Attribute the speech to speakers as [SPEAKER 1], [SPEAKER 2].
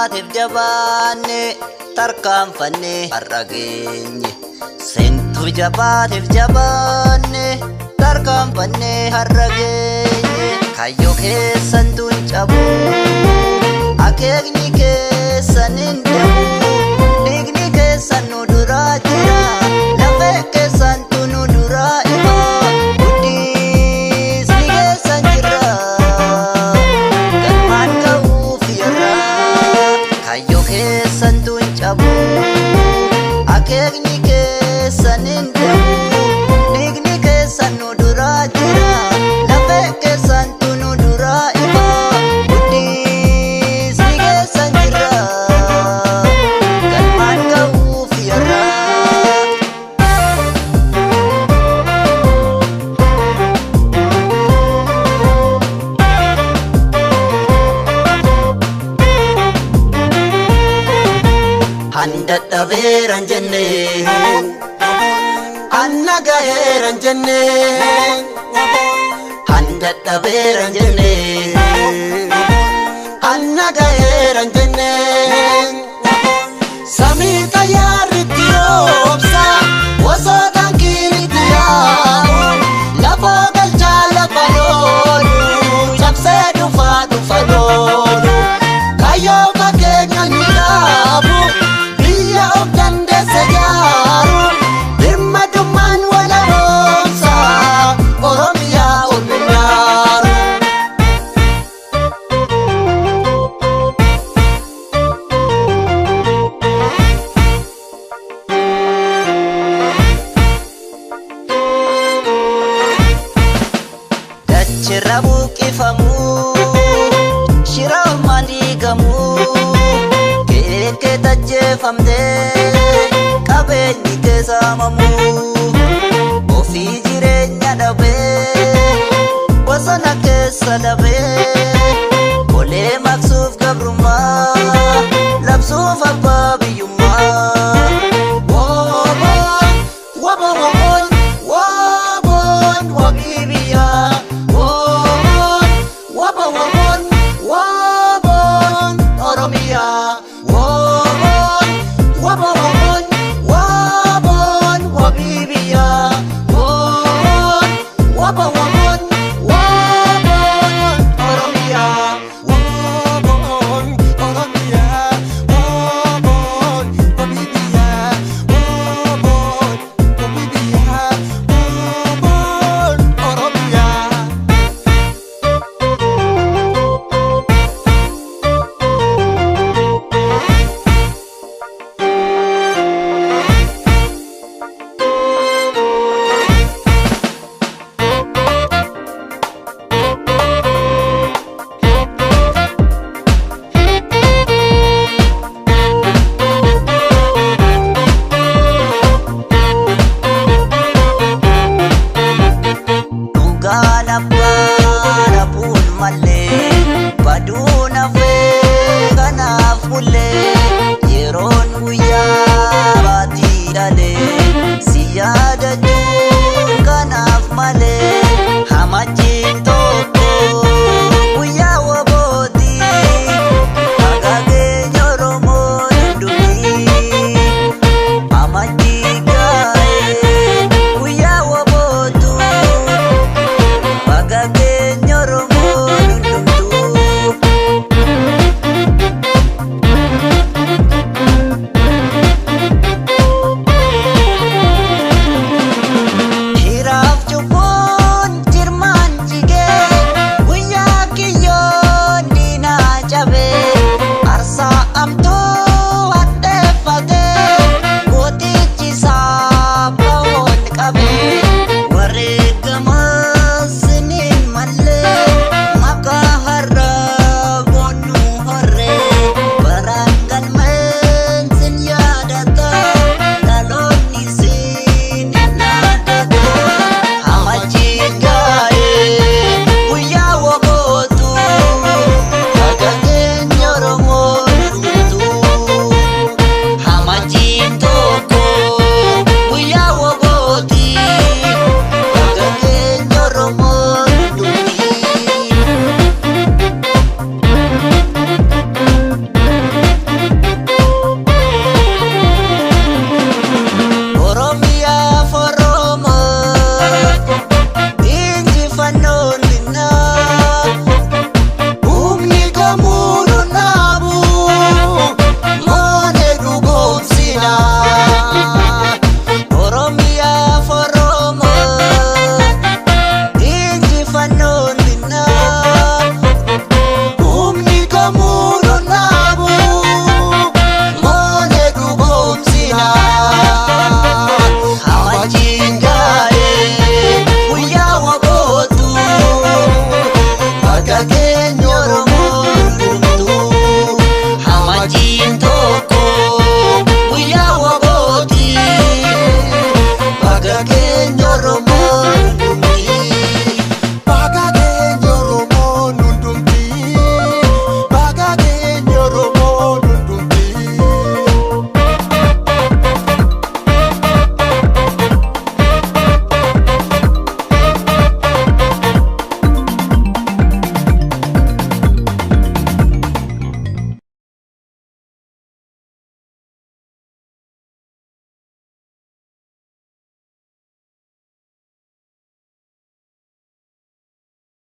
[SPEAKER 1] jabaatiif jabaanne tarkaanfanne har'a geenye. Seentu jabaatiif jabaanne tarkaanfanne har'a geenye. Kayyoo keessan tun cabu akeekni keessan hin dhabu. Dhiigni keessan nu duraa jira lafee keessan tun nu duraa ima. Guddisni keessan jira galmaan ga'uuf yarra. Kayyoo keessan tun cabu akeekni keessan hin dhabu. Dhiigni keessan nu duraa jira lafee keessan tun nu duraa ima. Guddisni keessan jira galmaan ga'uuf yarra. Handa dhabeeran jenne anna gaheeran jenne. Handa dhabeeran jenne anna gaheeran jenne. Samii xayyaarritti obsa osoo tankiiritti yaa'u lafoo galchaa lafa loolu cabsee dhufaa dhufa loolu. Kayyoo fageenya ni dhaabu biyya of dandeesse jaaru birmadummaan wal haroomsa Oromiyaa ol minaaru. Dachirra buqqifamu shira ormaan diigamu. Keekee tajjeefamtee qabeenyi keessaamamu. Ofii jireenya dhabee bosona keessa dhabee olee maqsuuf gabrummaa labsuuf